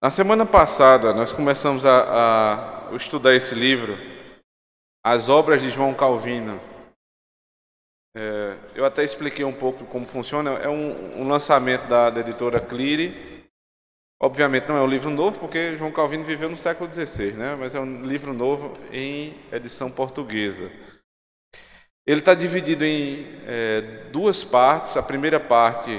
Na semana passada, nós começamos a estudar esse livro, As Obras de João Calvino. Eu até expliquei um pouco como funciona. É um lançamento da editora Cliri. Obviamente não é um livro novo, porque João Calvino viveu no século XVI, né? Mas é um livro novo em edição portuguesa. Ele está dividido em duas partes. A primeira parte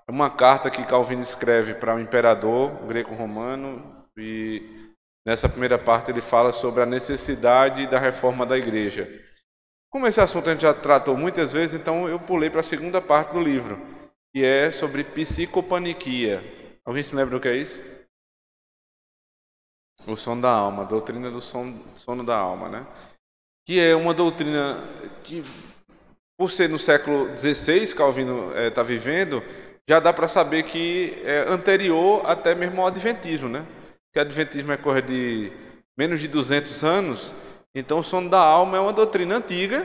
é uma carta que Calvino escreve para o imperador greco-romano, e nessa primeira parte ele fala sobre a necessidade da reforma da igreja. Como esse assunto a gente já tratou muitas vezes, então eu pulei para a segunda parte do livro, que é sobre psicopaniquia. Alguém se lembra do que é isso? O sono da alma, a doutrina do sono da alma, né? Que é uma doutrina que, por ser no século XVI, Calvino está vivendo, já dá para saber que é anterior até mesmo ao Adventismo, né? Que o Adventismo é coisa de menos de 200 anos, então o sono da alma é uma doutrina antiga,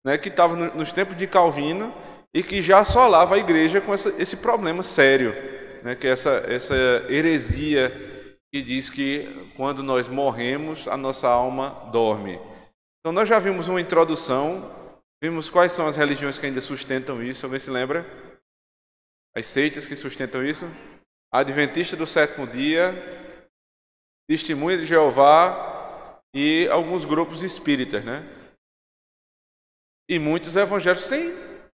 né, que estava nos tempos de Calvino e que já assolava a igreja com esse problema sério, né, que é essa heresia que diz que quando nós morremos, a nossa alma dorme. Então nós já vimos uma introdução, vimos quais são as religiões que ainda sustentam isso. Alguém se lembra? As seitas que sustentam isso? Adventista do sétimo dia, Testemunha de Jeová e alguns grupos espíritas, né? E muitos evangélicos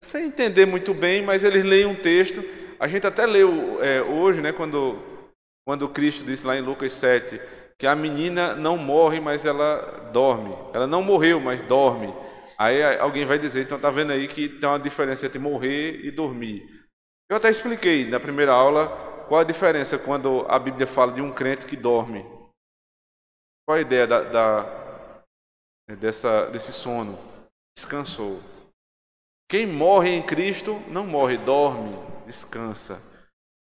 sem entender muito bem, mas eles leem um texto. A gente até leu hoje, né, quando Cristo disse lá em Lucas 7, que a menina não morre, mas ela dorme. Ela não morreu, mas dorme. Aí alguém vai dizer, então está vendo aí que tem uma diferença entre morrer e dormir. Eu até expliquei na primeira aula qual a diferença quando a Bíblia fala de um crente que dorme. Qual a ideia desse sono? Descansou. Quem morre em Cristo não morre, dorme, descansa.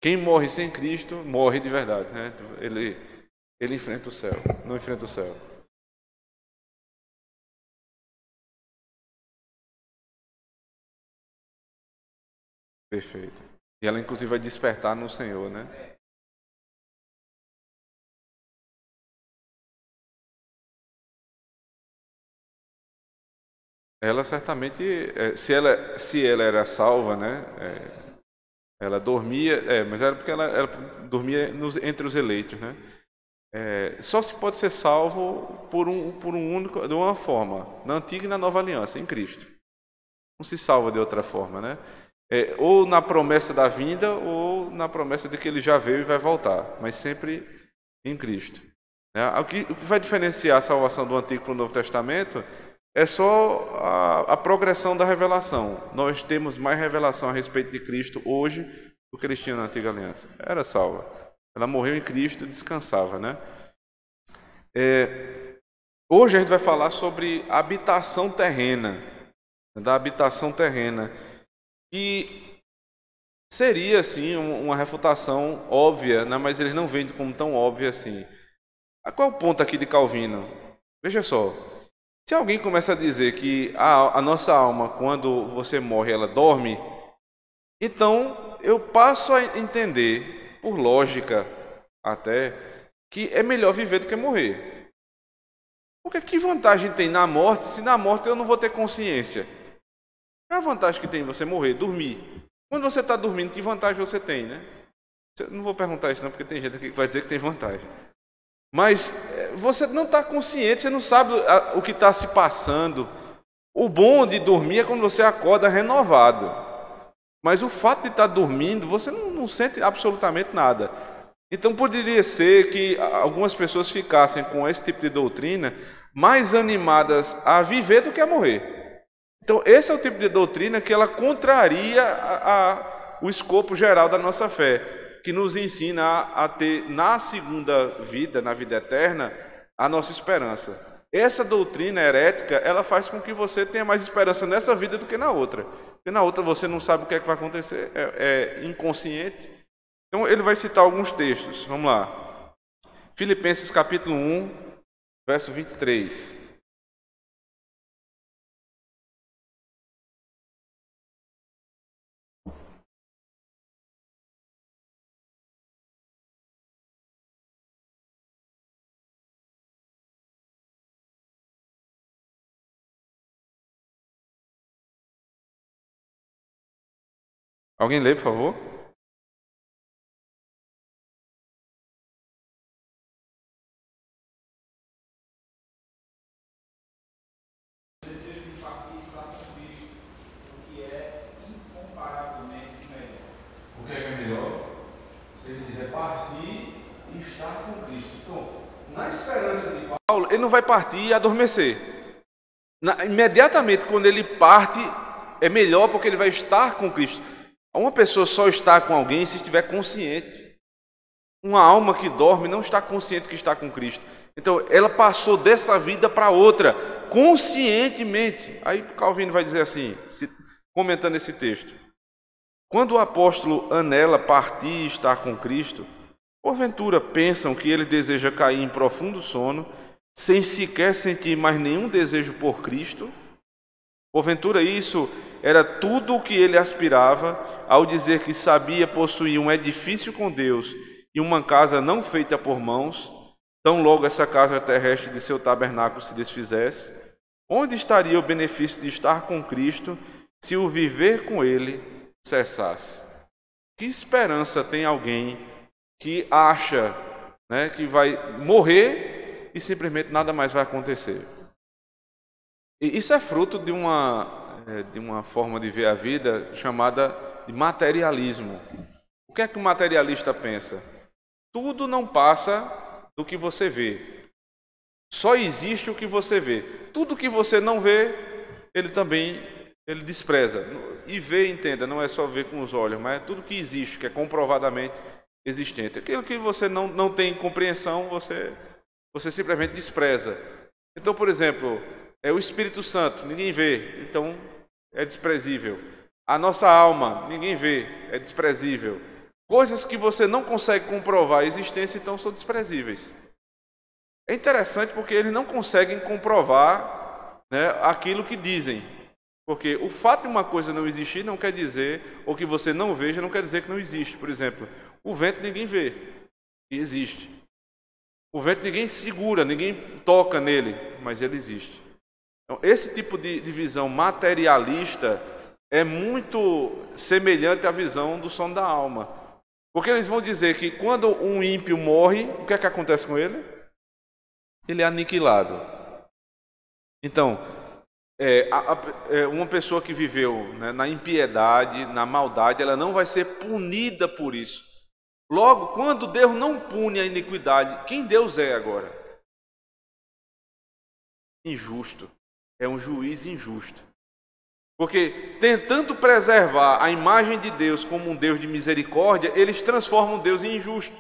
Quem morre sem Cristo morre de verdade, né? Ele enfrenta o céu, não enfrenta o céu. Perfeito. E ela inclusive vai despertar no Senhor, né? Ela certamente, se ela era salva, né? Ela dormia, mas era porque ela dormia entre os eleitos, né? Só se pode ser salvo por um único, de uma forma, na antiga e na nova aliança, em Cristo. Não se salva de outra forma, né? Ou na promessa da vinda, ou na promessa de que ele já veio e vai voltar, mas sempre em Cristo. O que vai diferenciar a salvação do Antigo para o Novo Testamento é só a progressão da revelação. Nós temos mais revelação a respeito de Cristo hoje do que eles tinham na Antiga Aliança. Era salva. Ela morreu em Cristo e descansava, né? Hoje a gente vai falar sobre habitação terrena, da habitação terrena. E seria, assim, uma refutação óbvia, né? Mas eles não veem como tão óbvia assim. Qual é o ponto aqui de Calvino? Veja só, se alguém começa a dizer que a nossa alma, quando você morre, ela dorme, então eu passo a entender, por lógica até, que é melhor viver do que morrer. Porque que vantagem tem na morte, se na morte eu não vou ter consciência? Qual é a vantagem que tem você morrer? Dormir. Quando você está dormindo, que vantagem você tem, né? Eu não vou perguntar isso não, porque tem gente aqui que vai dizer que tem vantagem. Mas você não está consciente, você não sabe o que está se passando. O bom de dormir é quando você acorda renovado. Mas o fato de estar dormindo, você não sente absolutamente nada. Então poderia ser que algumas pessoas ficassem com esse tipo de doutrina mais animadas a viver do que a morrer. Então esse é o tipo de doutrina que ela contraria o escopo geral da nossa fé, que nos ensina a ter na segunda vida, na vida eterna, a nossa esperança. Essa doutrina herética, ela faz com que você tenha mais esperança nessa vida do que na outra. Porque na outra você não sabe o que é que vai acontecer, é inconsciente. Então ele vai citar alguns textos. Vamos lá. Filipenses capítulo 1, verso 23. Alguém lê, por favor? O que é melhor? Ele diz é partir e estar com Cristo. Então, na esperança de Paulo, ele não vai partir e adormecer. Imediatamente, quando ele parte, é melhor porque ele vai estar com Cristo. Uma pessoa só está com alguém se estiver consciente. Uma alma que dorme não está consciente que está com Cristo. Então, ela passou dessa vida para outra, conscientemente. Aí Calvino vai dizer assim, comentando esse texto: quando o apóstolo anela partir e estar com Cristo, porventura pensam que ele deseja cair em profundo sono, sem sequer sentir mais nenhum desejo por Cristo? Porventura isso era tudo o que ele aspirava ao dizer que sabia possuir um edifício com Deus e uma casa não feita por mãos, tão logo essa casa terrestre de seu tabernáculo se desfizesse? Onde estaria o benefício de estar com Cristo se o viver com ele cessasse? Que esperança tem alguém que acha, né, que vai morrer e simplesmente nada mais vai acontecer? E isso é fruto de uma forma de ver a vida chamada de materialismo. O que é que o materialista pensa? Tudo não passa do que você vê. Só existe o que você vê. Tudo que você não vê, ele despreza. E ver, entenda, não é só ver com os olhos, mas é tudo que existe, que é comprovadamente existente. Aquilo que você não tem compreensão, você simplesmente despreza. Então, por exemplo, é o Espírito Santo, ninguém vê, então é desprezível. A nossa alma, ninguém vê, é desprezível. Coisas que você não consegue comprovar a existência, então são desprezíveis. É interessante porque eles não conseguem comprovar, né, aquilo que dizem. Porque o fato de uma coisa não existir não quer dizer, ou que você não veja, não quer dizer que não existe. Por exemplo, o vento ninguém vê, e existe. O vento ninguém segura, ninguém toca nele, mas ele existe. Então, esse tipo de visão materialista é muito semelhante à visão do sono da alma. Porque eles vão dizer que quando um ímpio morre, o que é que acontece com ele? Ele é aniquilado. Então, uma pessoa que viveu, né, na impiedade, na maldade, ela não vai ser punida por isso. Logo, quando Deus não pune a iniquidade, quem Deus é agora? Injusto. É um juiz injusto. Porque tentando preservar a imagem de Deus como um Deus de misericórdia, eles transformam Deus em injusto.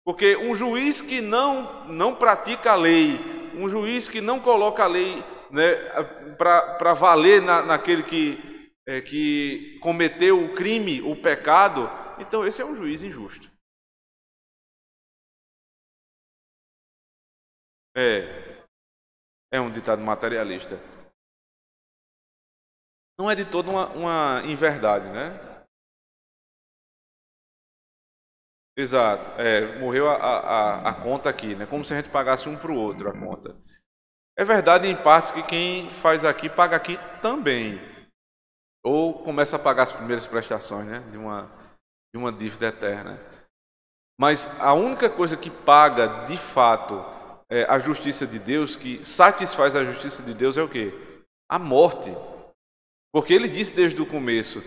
Porque um juiz que não pratica a lei, um juiz que não coloca a lei, né, para valer naquele que cometeu o crime, o pecado, então esse é um juiz injusto. É um ditado materialista. Não é de toda uma inverdade, né? Exato. Morreu a conta aqui, né? Como se a gente pagasse um para o outro a conta. É verdade em partes que quem faz aqui paga aqui também. Ou começa a pagar as primeiras prestações, né? De uma dívida eterna. Mas a única coisa que paga de fato a justiça de Deus, que satisfaz a justiça de Deus, é o quê? A morte. Porque ele disse desde o começo: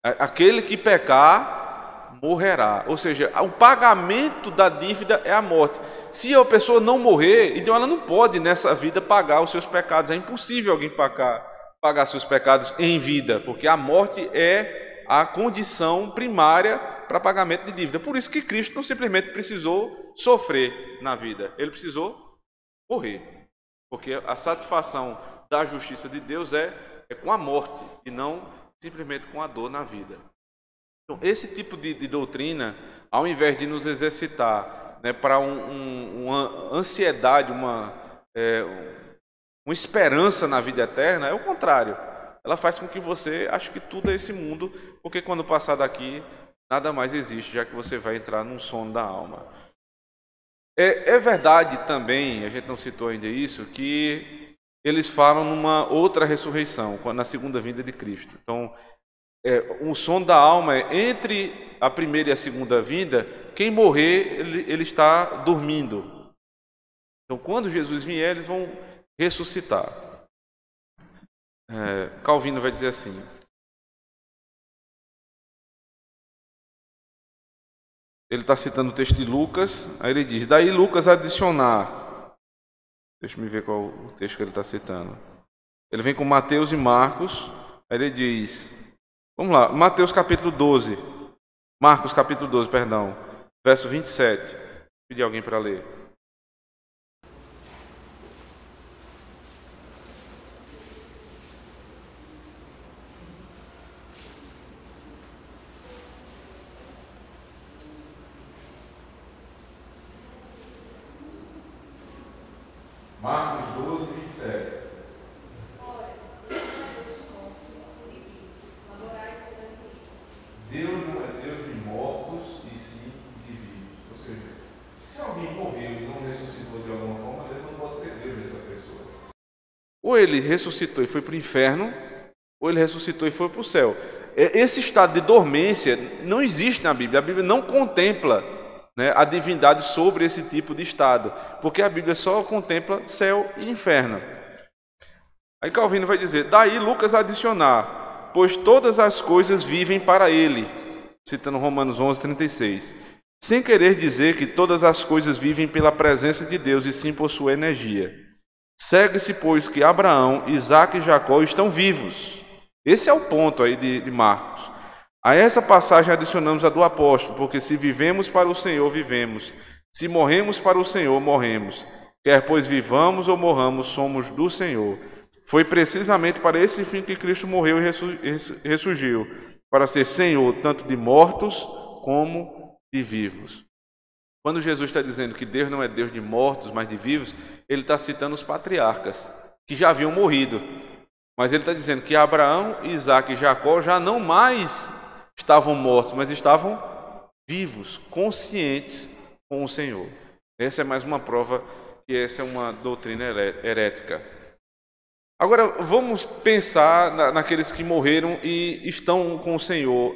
aquele que pecar, morrerá. Ou seja, o pagamento da dívida é a morte. Se a pessoa não morrer, então ela não pode nessa vida pagar os seus pecados. É impossível alguém pagar seus pecados em vida, porque a morte é a condição primária para pagamento de dívida. Por isso que Cristo não simplesmente precisou sofrer na vida, ele precisou morrer. Porque a satisfação da justiça de Deus é com a morte e não simplesmente com a dor na vida. Então, esse tipo de doutrina, ao invés de nos exercitar, né, para uma ansiedade, uma esperança na vida eterna, é o contrário. Ela faz com que você ache que tudo é esse mundo, porque quando passar daqui, nada mais existe, já que você vai entrar num sono da alma. É verdade também, a gente não citou ainda isso, que eles falam numa outra ressurreição, na segunda vinda de Cristo. Então, o sono da alma é entre a primeira e a segunda vinda. Quem morrer, ele está dormindo. Então, quando Jesus vier, eles vão ressuscitar. Calvino vai dizer assim: ele está citando o texto de Lucas, aí ele diz: daí Lucas adicionar. Deixa eu ver qual o texto que ele está citando. Ele vem com Mateus e Marcos, aí ele diz, vamos lá, Mateus capítulo 12, Marcos capítulo 12, perdão, verso 27. Vou pedir alguém para ler. Marcos 12, 27. Deus não é Deus de mortos e sim de vivos. Ou seja, se alguém morreu e não ressuscitou de alguma forma, Deus não pode ser Deus dessa pessoa. Ou ele ressuscitou e foi para o inferno, ou ele ressuscitou e foi para o céu. Esse estado de dormência não existe na Bíblia. A Bíblia não contempla, né, a divindade sobre esse tipo de estado, porque a Bíblia só contempla céu e inferno. Aí Calvino vai dizer, daí Lucas adicionar, pois todas as coisas vivem para ele, citando Romanos 11, 36, sem querer dizer que todas as coisas vivem pela presença de Deus e sim por sua energia. Segue-se, pois, que Abraão, Isaque e Jacó estão vivos. Esse é o ponto aí de Marcos. A essa passagem adicionamos a do apóstolo, porque se vivemos para o Senhor, vivemos. Se morremos para o Senhor, morremos. Quer pois vivamos ou morramos, somos do Senhor. Foi precisamente para esse fim que Cristo morreu e ressurgiu, para ser Senhor tanto de mortos como de vivos. Quando Jesus está dizendo que Deus não é Deus de mortos, mas de vivos, ele está citando os patriarcas, que já haviam morrido. Mas ele está dizendo que Abraão, Isaque e Jacó já não mais estavam mortos, mas estavam vivos, conscientes com o Senhor. Essa é mais uma prova que essa é uma doutrina herética. Agora, vamos pensar naqueles que morreram e estão com o Senhor.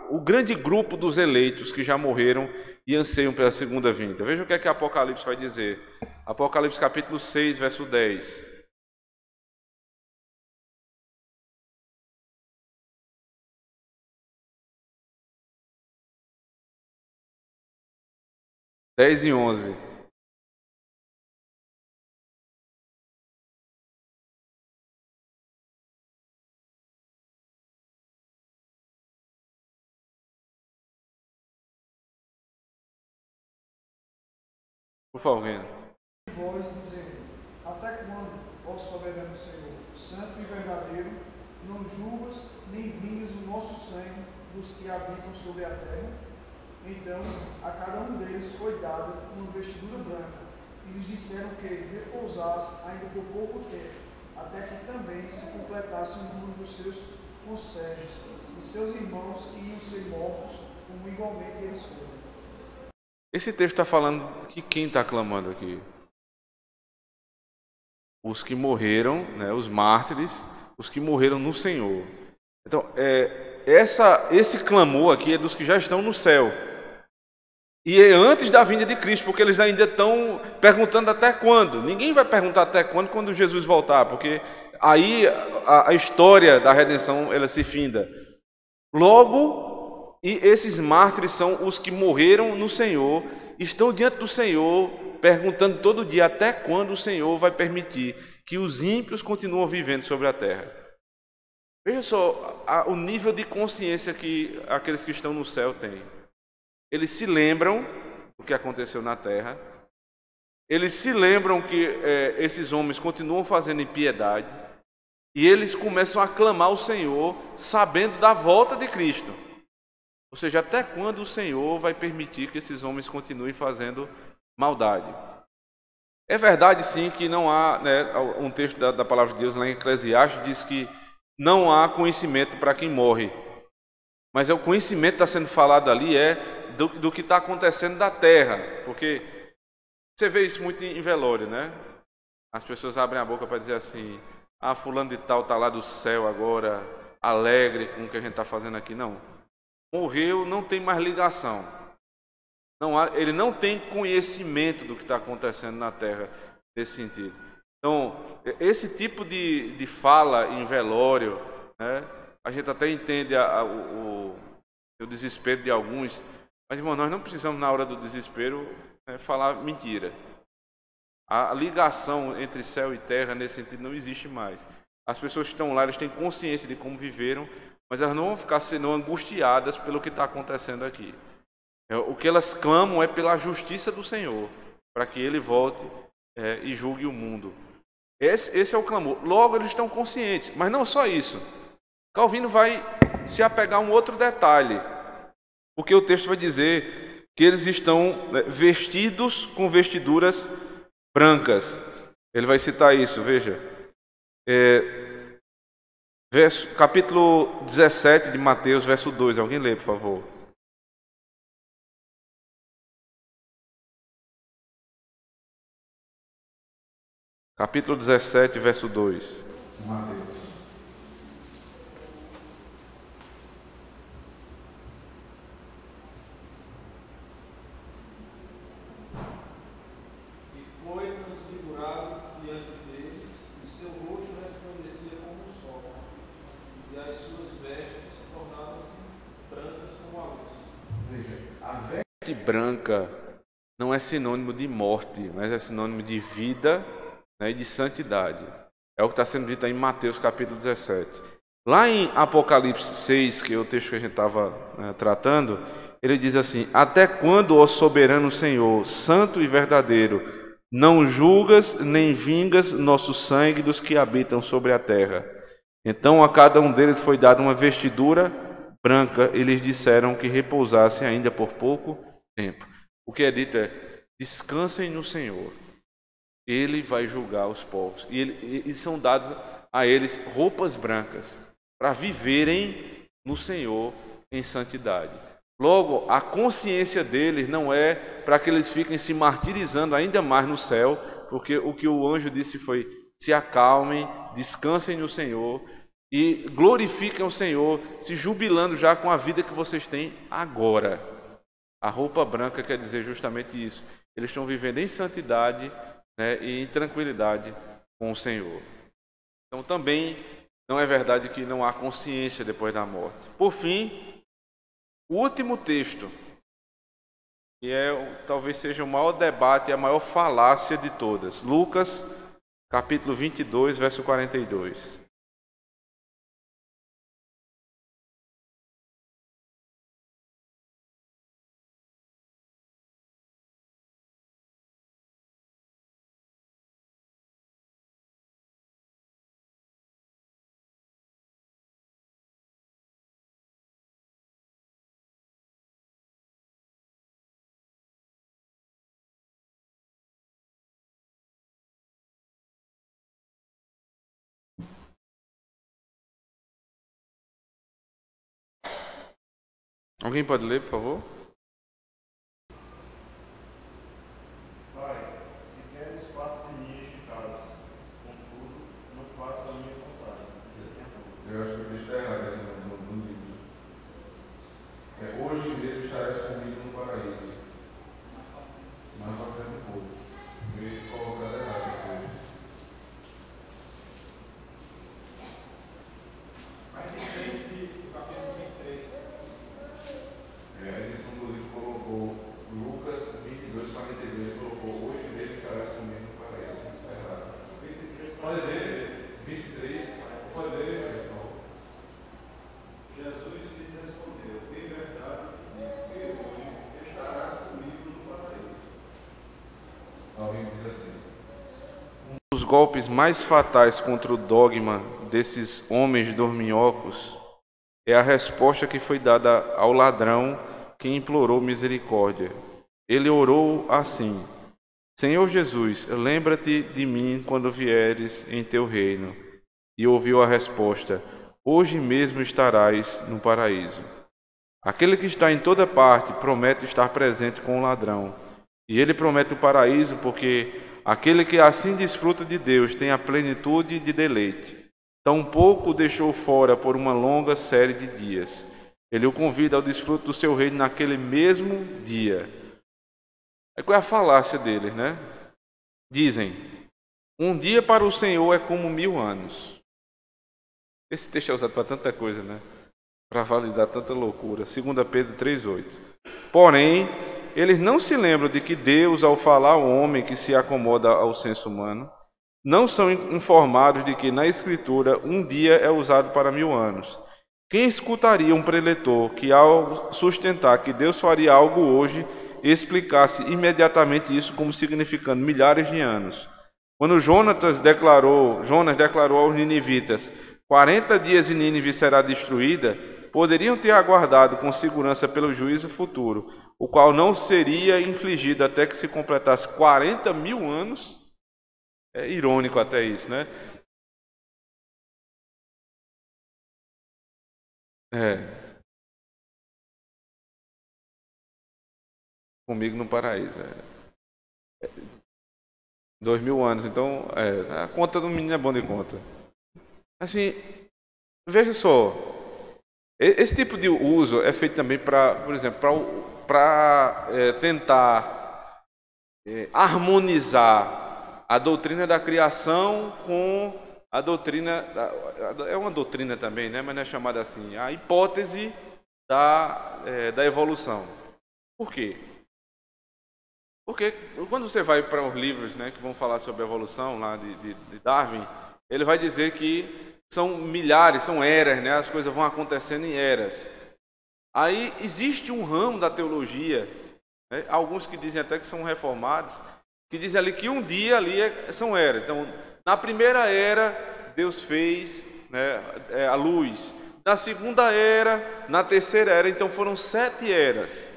O grande grupo dos eleitos que já morreram e anseiam pela segunda vinda. Veja o que é que Apocalipse vai dizer. Apocalipse capítulo 6, verso 10. Dez e 11. Por favor, alguém. Voz dizendo, até quando, ó soberano Senhor, santo e verdadeiro, não julgas nem vingas o nosso sangue dos que habitam sobre a terra? Então, a cada um deles foi dada uma vestidura branca, e lhes disseram que repousasse ainda por pouco tempo, até que também se completasse o número dos seus conservos, e seus irmãos que iam ser mortos, como igualmente eles foram. Esse texto está falando que quem está clamando aqui? Os que morreram, né, os mártires, os que morreram no Senhor. Então, esse clamor aqui é dos que já estão no céu. E é antes da vinda de Cristo, porque eles ainda estão perguntando até quando. Ninguém vai perguntar até quando Jesus voltar, porque aí a história da redenção ela se finda. Logo, e esses mártires são os que morreram no Senhor, estão diante do Senhor, perguntando todo dia até quando o Senhor vai permitir que os ímpios continuem vivendo sobre a terra. Veja só o nível de consciência que aqueles que estão no céu têm. Eles se lembram do que aconteceu na terra, eles se lembram que esses homens continuam fazendo impiedade, e eles começam a clamar ao Senhor, sabendo da volta de Cristo. Ou seja, até quando o Senhor vai permitir que esses homens continuem fazendo maldade? É verdade, sim, que não há, né, um texto da palavra de Deus lá em Eclesiastes diz que não há conhecimento para quem morre. Mas o conhecimento que está sendo falado ali do que está acontecendo da terra. Porque você vê isso muito em velório, né? As pessoas abrem a boca para dizer assim, fulano de tal está lá do céu agora, alegre com o que a gente está fazendo aqui, não. Morreu, não tem mais ligação. Ele não tem conhecimento do que está acontecendo na Terra nesse sentido. Então, esse tipo de fala em velório, né, a gente até entende o desespero de alguns, mas, irmão, nós não precisamos, na hora do desespero, falar mentira. A ligação entre céu e terra, nesse sentido, não existe mais. As pessoas que estão lá, elas têm consciência de como viveram, mas elas não vão ficar sendo angustiadas pelo que está acontecendo aqui. O que elas clamam é pela justiça do Senhor, para que Ele volte e julgue o mundo. Esse é o clamor. Logo, eles estão conscientes, mas não só isso. Calvino vai se apegar a um outro detalhe, porque o texto vai dizer que eles estão vestidos com vestiduras brancas. Ele vai citar isso, veja. Capítulo 17 de Mateus, verso 2. Alguém lê, por favor. Capítulo 17, verso 2. Mateus. Branca não é sinônimo de morte, mas é sinônimo de vida, né, e de santidade. É o que está sendo dito aí em Mateus capítulo 17. Lá em Apocalipse 6, que é o texto que a gente estava tratando, ele diz assim: até quando, ó soberano Senhor, santo e verdadeiro, não julgas nem vingas nosso sangue dos que habitam sobre a terra? Então a cada um deles foi dada uma vestidura branca, e lhes disseram que repousassem ainda por pouco tempo. O que é dito é: descansem no Senhor, Ele vai julgar os povos, e são dados a eles roupas brancas para viverem no Senhor em santidade. Logo, a consciência deles não é para que eles fiquem se martirizando ainda mais no céu, porque o que o anjo disse foi: se acalmem, descansem no Senhor e glorifiquem o Senhor, se jubilando já com a vida que vocês têm agora. A roupa branca quer dizer justamente isso. Eles estão vivendo em santidade, né, e em tranquilidade com o Senhor. Então também não é verdade que não há consciência depois da morte. Por fim, o último texto, que talvez seja o maior debate e a maior falácia de todas. Lucas, capítulo 22, verso 42. Alguém pode ler, por favor? Pai, se queres, passa de mim este caso. Contudo, não faça a minha vontade. Eu acho que o texto está errado no livro. Hoje mesmo estarás comigo no paraíso. Mas só quero um pouco. Eu colocar errado aqui. Mas de capítulo 23. A edição do livro colocou Lucas 22, 42, colocou: hoje mesmo estarás comigo no paraíso. Está errado. 23, Pode ler, 23, pode ler, pessoal. Jesus lhe respondeu: em verdade, digo hoje estarás comigo no paraíso. Alguém diz assim: um dos golpes mais fatais contra o dogma desses homens dorminhocos é a resposta que foi dada ao ladrão que implorou misericórdia. Ele orou assim: Senhor Jesus, lembra-te de mim quando vieres em teu reino. E ouviu a resposta: hoje mesmo estarás no paraíso. Aquele que está em toda parte promete estar presente com o ladrão. E ele promete o paraíso porque aquele que assim desfruta de Deus tem a plenitude de deleite. tampouco o deixou fora por uma longa série de dias. Ele o convida ao desfrute do seu reino naquele mesmo dia. Qual é a falácia deles, né? Dizem, um dia para o Senhor é como 1000 anos. Esse texto é usado para tanta coisa, né? Para validar tanta loucura. 2 Pedro 3,8. Porém, eles não se lembram de que Deus, ao falar ao homem que se acomoda ao senso humano, não são informados de que na Escritura um dia é usado para 1000 anos. Quem escutaria um preletor que, ao sustentar que Deus faria algo hoje, explicasse imediatamente isso como significando milhares de anos? Quando Jonas declarou aos ninivitas, 40 dias e Nínive será destruída, poderiam ter aguardado com segurança pelo juízo futuro, o qual não seria infligido até que se completasse 40.000 anos. É irônico até isso, né? Comigo no paraíso. 2000 anos, então a conta do menino é bom de conta. Assim, veja só, esse tipo de uso é feito também para, por exemplo, para tentar harmonizar a doutrina da criação com a doutrina, é uma doutrina também, né? Mas não é chamada assim, a hipótese da evolução. Por quê? Porque quando você vai para os livros, né, que vão falar sobre a evolução lá de Darwin, ele vai dizer que são milhares, são eras, né? As coisas vão acontecendo em eras. Aí existe um ramo da teologia, né? Alguns que dizem até que são reformados, que dizem ali que um dia ali são eras. Então, na primeira era, Deus fez, né, a luz. Na segunda era, na terceira era, então foram 7 eras.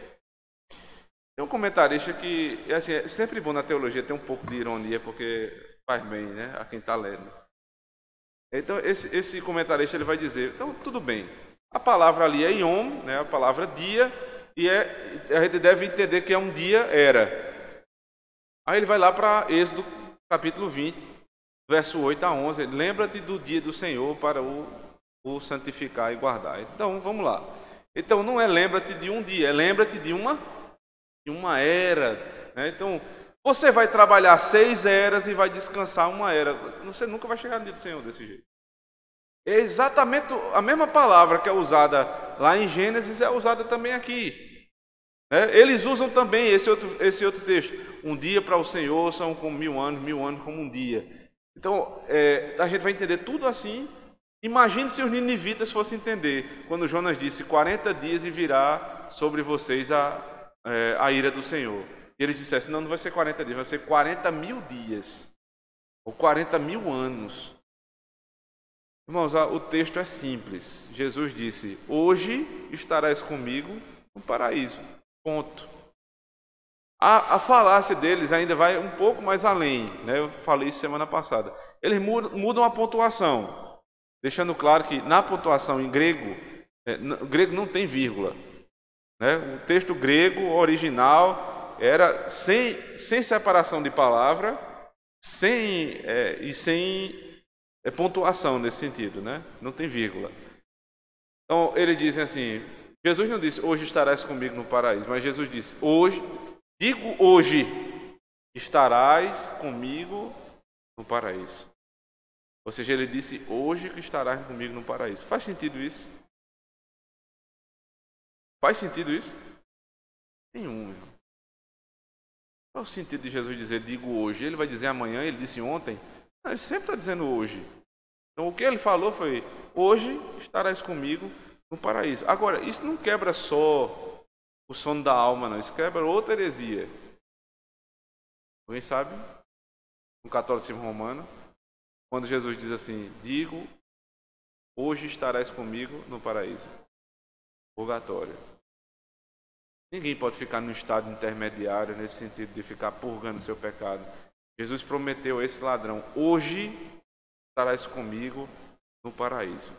Tem um comentarista que, assim, é sempre bom na teologia ter um pouco de ironia, porque faz bem, né, a quem está lendo. Então, esse comentarista ele vai dizer, então, tudo bem, a palavra ali é yom, né, a palavra dia, e a gente deve entender que é um dia era. Aí ele vai lá para Êxodo, capítulo 20, verso 8 a 11, lembra-te do dia do Senhor para o santificar e guardar. Então, vamos lá. Então, não é lembra-te de um dia, é lembra-te de uma era, né? Então, você vai trabalhar 6 eras e vai descansar uma era. Você nunca vai chegar no dia do Senhor desse jeito. É exatamente a mesma palavra que é usada lá em Gênesis, é usada também aqui, né? Eles usam também esse outro texto. Um dia para o Senhor são como 1000 anos, 1000 anos como um dia. Então, a gente vai entender tudo assim. Imagine se os ninivitas fossem entender quando Jonas disse 40 dias e virá sobre vocês a ira do Senhor. E eles dissessem, não vai ser 40 dias, vai ser 40.000 dias. Ou 40.000 anos. Irmãos, o texto é simples. Jesus disse, hoje estarás comigo no paraíso. Ponto. A falácia deles ainda vai um pouco mais além, né? Eu falei isso semana passada. Eles mudam a pontuação, deixando claro que na pontuação em grego, o grego não tem vírgula, né? O texto grego original era sem separação de palavra, sem pontuação nesse sentido, né? Não tem vírgula. Então eles dizem assim, Jesus não disse hoje estarás comigo no paraíso, mas Jesus disse hoje estarás comigo no paraíso. Ou seja, ele disse hoje que estarás comigo no paraíso. Faz sentido isso? Faz sentido isso? Nenhum, irmão. Qual é o sentido de Jesus dizer digo hoje? Ele vai dizer amanhã, ele disse ontem? Não, ele sempre está dizendo hoje. Então o que ele falou foi hoje estarás comigo no paraíso. Agora, isso não quebra só o sono da alma, não. Isso quebra outra heresia. Alguém sabe? No catolicismo romano, quando Jesus diz assim, digo, hoje estarás comigo no paraíso. Purgatório. Ninguém pode ficar no estado intermediário, nesse sentido de ficar purgando seu pecado. Jesus prometeu a esse ladrão, hoje estarás comigo no paraíso.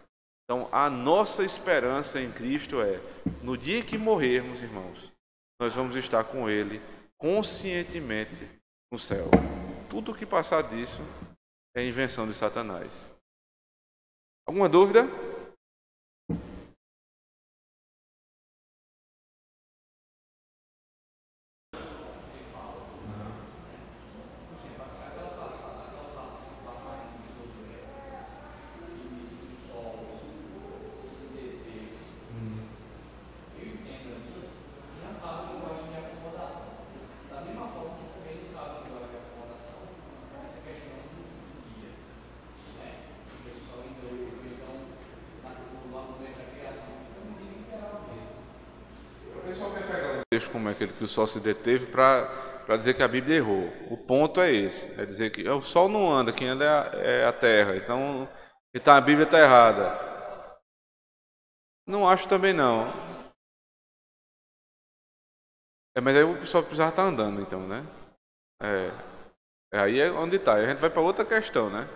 Então, a nossa esperança em Cristo é, no dia que morrermos, irmãos, nós vamos estar com Ele conscientemente no céu. Tudo o que passar disso é invenção de Satanás. Alguma dúvida? Como é aquele que o sol se deteve para dizer que a Bíblia errou. O ponto é esse, é dizer que o sol não anda, quem anda é a terra. Então a Bíblia está errada. Não acho também não. Mas aí o pessoal precisava estar andando, então, né? Aí é onde está. A gente vai para outra questão, né?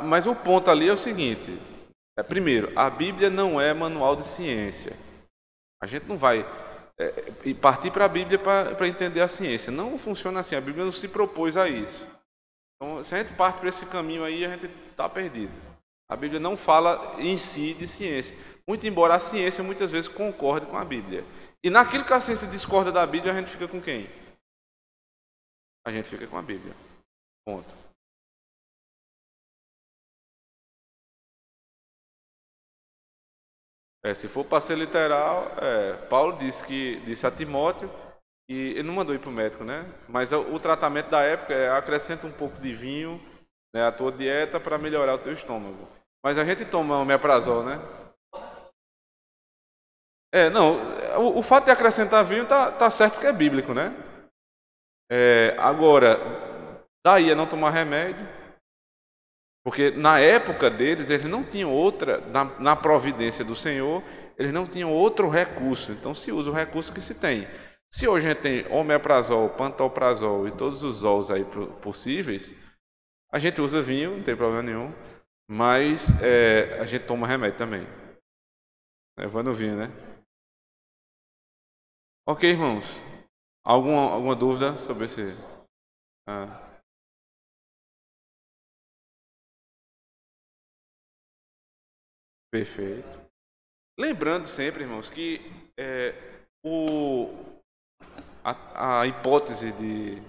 Mas o ponto ali é o seguinte: primeiro, a Bíblia não é manual de ciência. A gente não vai e partir para a Bíblia para entender a ciência. Não funciona assim, a Bíblia não se propôs a isso. Então, se a gente parte para esse caminho aí, a gente está perdido. A Bíblia não fala em si de ciência, muito embora a ciência muitas vezes concorde com a Bíblia. E naquilo que a ciência discorda da Bíblia, a gente fica com quem? A gente fica com a Bíblia. Ponto. Se for para ser literal, Paulo disse a Timóteo, e ele não mandou ir para o médico, né? Mas o tratamento da época é acrescenta um pouco de vinho, né, à tua dieta para melhorar o teu estômago. Mas a gente toma omeprazol, né? Não, o fato de acrescentar vinho tá certo porque é bíblico, né? Agora, daí a não tomar remédio, porque na época deles, eles não tinham outra, na providência do Senhor, eles não tinham outro recurso. Então se usa o recurso que se tem. Se hoje a gente tem omeprazol, pantoprazol e todos os zols aí possíveis, a gente usa vinho, não tem problema nenhum, mas a gente toma remédio também. Vai no vinho, né? Ok, irmãos. Alguma dúvida sobre esse... Perfeito. Lembrando sempre, irmãos, que a hipótese de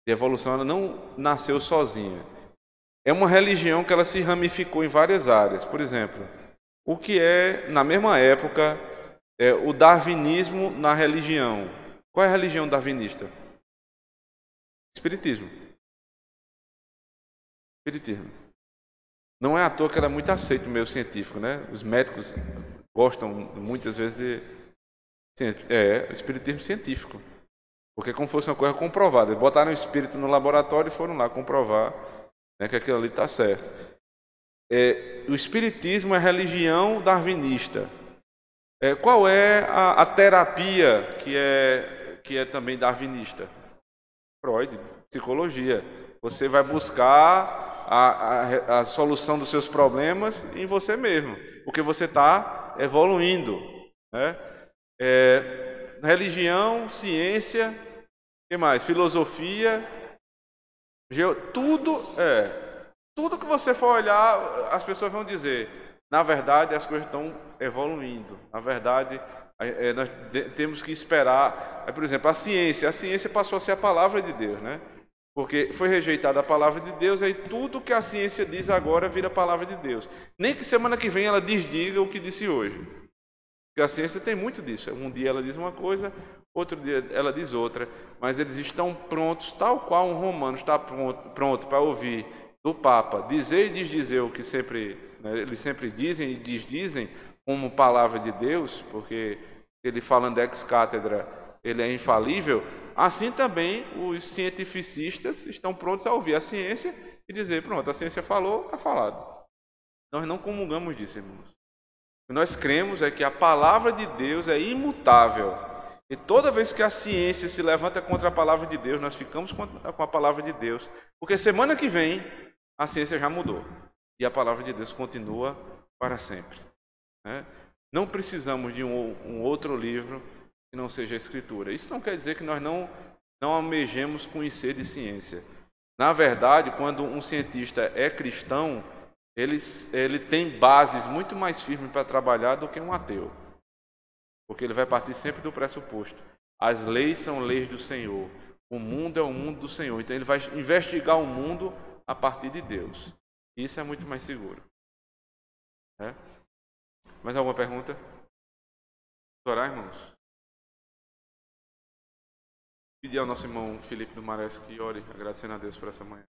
evolução ela não nasceu sozinha. É uma religião que ela se ramificou em várias áreas. Por exemplo, o que na mesma época, o darwinismo na religião. Qual é a religião darwinista? Espiritismo. Não é à toa que ela é muito aceita no meio científico, né? Os médicos gostam muitas vezes de espiritismo científico, porque é como se fosse uma coisa comprovada. Eles botaram o espírito no laboratório e foram lá comprovar, né, que aquilo ali está certo. O espiritismo é religião darwinista. Qual é a terapia que é também darwinista? Freud, psicologia. Você vai buscar a solução dos seus problemas em você mesmo, porque você está evoluindo, né? Religião, ciência, que mais? Filosofia, tudo que você for olhar, as pessoas vão dizer, na verdade as coisas estão evoluindo, na verdade nós temos que esperar. Por exemplo, a ciência passou a ser a palavra de Deus, né? Porque foi rejeitada a palavra de Deus, aí tudo que a ciência diz agora vira a palavra de Deus. Nem que semana que vem ela desdiga o que disse hoje. Porque a ciência tem muito disso. Um dia ela diz uma coisa, outro dia ela diz outra. Mas eles estão prontos, tal qual um romano está pronto para ouvir do Papa dizer e desdizer o que eles sempre dizem e desdizem como palavra de Deus, porque ele falando ex cátedra, ele é infalível. Assim também os cientificistas estão prontos a ouvir a ciência e dizer, pronto, a ciência falou, está falado. Nós não comungamos disso, irmãos. O que nós cremos é que a palavra de Deus é imutável. E toda vez que a ciência se levanta contra a palavra de Deus, nós ficamos com a palavra de Deus. Porque semana que vem, a ciência já mudou. E a palavra de Deus continua para sempre. Não precisamos de um outro livro que não seja a Escritura. Isso não quer dizer que nós não almejemos conhecer de ciência. Na verdade, quando um cientista é cristão, ele tem bases muito mais firmes para trabalhar do que um ateu. Porque ele vai partir sempre do pressuposto: as leis são leis do Senhor, o mundo é o mundo do Senhor. Então ele vai investigar o mundo a partir de Deus. Isso é muito mais seguro. Mais alguma pergunta? Vamos orar, irmãos? Pedir ao nosso irmão Felipe do Mares que ore, agradecendo a Deus por essa manhã.